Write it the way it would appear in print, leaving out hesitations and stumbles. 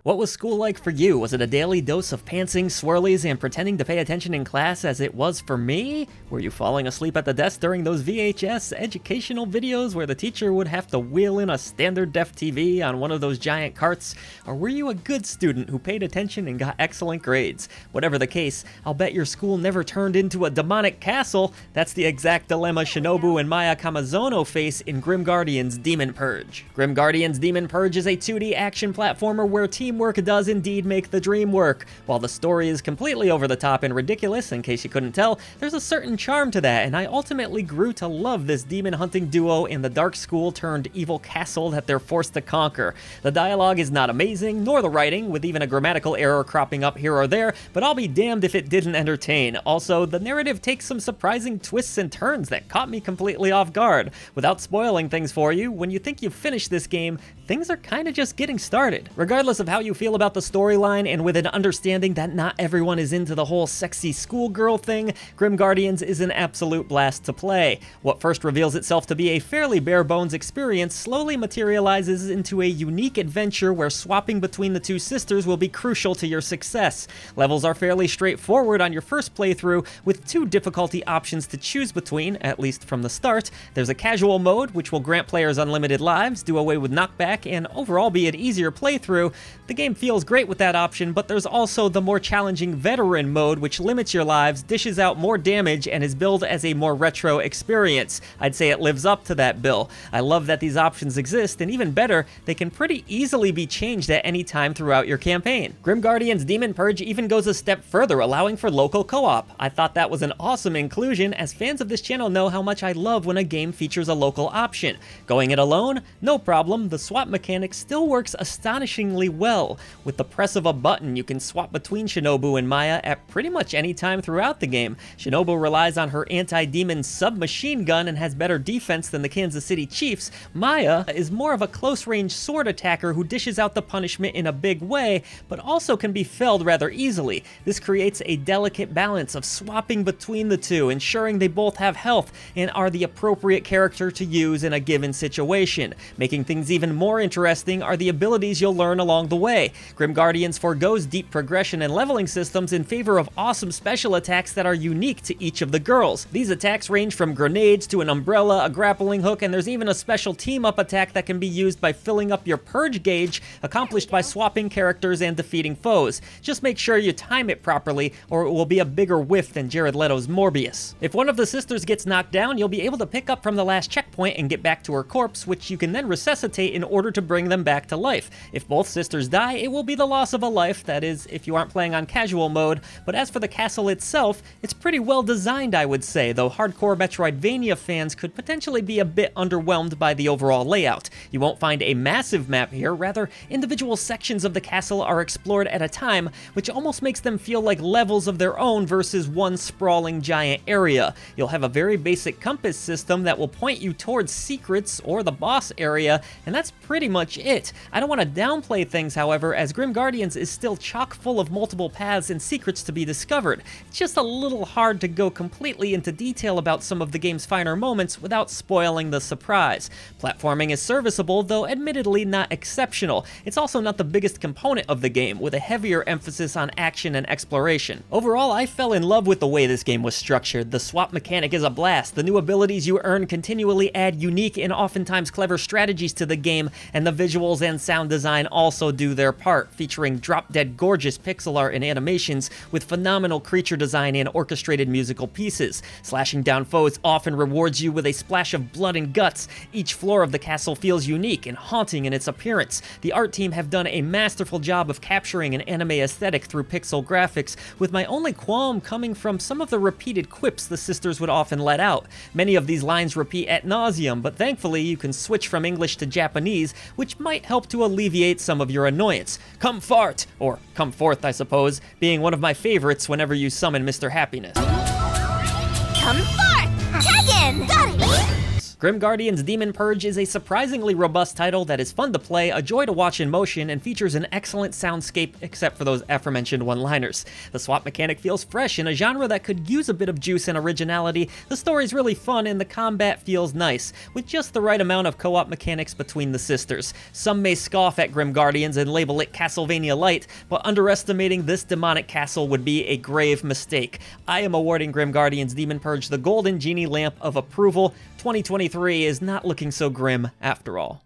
What was school like for you? Was it a daily dose of pantsing, swirlies, and pretending to pay attention in class as it was for me? Were you falling asleep at the desk during those VHS educational videos where the teacher would have to wheel in a standard def TV on one of those giant carts? Or were you a good student who paid attention and got excellent grades? Whatever the case, I'll bet your school never turned into a demonic castle. That's the exact dilemma Shinobu and Maya Kamizono face in Grim Guardian's Demon Purge. Grim Guardian's Demon Purge is a 2D action platformer where teamwork does indeed make the dream work. While the story is completely over the top and ridiculous, in case you couldn't tell, there's a certain charm to that, and I ultimately grew to love this demon hunting duo in the dark school turned evil castle that they're forced to conquer. The dialogue is not amazing, nor the writing, with even a grammatical error cropping up here or there, but I'll be damned if it didn't entertain. Also, the narrative takes some surprising twists and turns that caught me completely off guard. Without spoiling things for you, when you think you've finished this game, things are kinda just getting started. Regardless of how you feel about the storyline, and with an understanding that not everyone is into the whole sexy schoolgirl thing, Grim Guardians is an absolute blast to play. What first reveals itself to be a fairly bare-bones experience slowly materializes into a unique adventure where swapping between the two sisters will be crucial to your success. Levels are fairly straightforward on your first playthrough, with two difficulty options to choose between, at least from the start. There's a casual mode, which will grant players unlimited lives, do away with knockback, and overall be an easier playthrough. The game feels great with that option, but there's also the more challenging veteran mode, which limits your lives, dishes out more damage, and is billed as a more retro experience. I'd say it lives up to that bill. I love that these options exist, and even better, they can pretty easily be changed at any time throughout your campaign. Grim Guardian's Demon Purge even goes a step further, allowing for local co-op. I thought that was an awesome inclusion, as fans of this channel know how much I love when a game features a local option. Going it alone? No problem, the swap mechanic still works astonishingly well. With the press of a button, you can swap between Shinobu and Maya at pretty much any time throughout the game. Shinobu relies on her anti-demon submachine gun and has better defense than the Kansas City Chiefs. Maya is more of a close-range sword attacker who dishes out the punishment in a big way, but also can be felled rather easily. This creates a delicate balance of swapping between the two, ensuring they both have health and are the appropriate character to use in a given situation. Making things even more interesting are the abilities you'll learn along the way. Grim Guardians forgoes deep progression and leveling systems in favor of awesome special attacks that are unique to each of the girls. These attacks range from grenades to an umbrella, a grappling hook, and there's even a special team-up attack that can be used by filling up your Purge gauge, accomplished by swapping characters and defeating foes. Just make sure you time it properly, or it will be a bigger whiff than Jared Leto's Morbius. If one of the sisters gets knocked down, you'll be able to pick up from the last checkpoint and get back to her corpse, which you can then resuscitate in order to bring them back to life. If both sisters die, it will be the loss of a life, that is, if you aren't playing on casual mode. But as for the castle itself, it's pretty well designed, I would say, though hardcore Metroidvania fans could potentially be a bit underwhelmed by the overall layout. You won't find a massive map here, rather, individual sections of the castle are explored at a time, which almost makes them feel like levels of their own versus one sprawling giant area. You'll have a very basic compass system that will point you towards secrets or the boss area, and that's pretty much it. I don't want to downplay things, however, as Grim Guardians is still chock full of multiple paths and secrets to be discovered. It's just a little hard to go completely into detail about some of the game's finer moments without spoiling the surprise. Platforming is serviceable, though admittedly not exceptional. It's also not the biggest component of the game, with a heavier emphasis on action and exploration. Overall, I fell in love with the way this game was structured. The swap mechanic is a blast, the new abilities you earn continually add unique and oftentimes clever strategies to the game, and the visuals and sound design also do their part, featuring drop-dead gorgeous pixel art and animations with phenomenal creature design and orchestrated musical pieces. Slashing down foes often rewards you with a splash of blood and guts. Each floor of the castle feels unique and haunting in its appearance. The art team have done a masterful job of capturing an anime aesthetic through pixel graphics, with my only qualm coming from some of the repeated quips the sisters would often let out. Many of these lines repeat ad nauseum, but thankfully you can switch from English to Japanese, which might help to alleviate some of your annoyance. Come fart, or come forth I suppose, being one of my favorites whenever you summon Mr. Happiness. Come forth! Tegan! Got it! Grim Guardian's Demon Purge is a surprisingly robust title that is fun to play, a joy to watch in motion, and features an excellent soundscape except for those aforementioned one-liners. The swap mechanic feels fresh in a genre that could use a bit of juice and originality, the story's really fun, and the combat feels nice, with just the right amount of co-op mechanics between the sisters. Some may scoff at Grim Guardians and label it Castlevania Light, but underestimating this demonic castle would be a grave mistake. I am awarding Grim Guardian's Demon Purge the Golden Genie Lamp of Approval. 2023 is not looking so grim after all.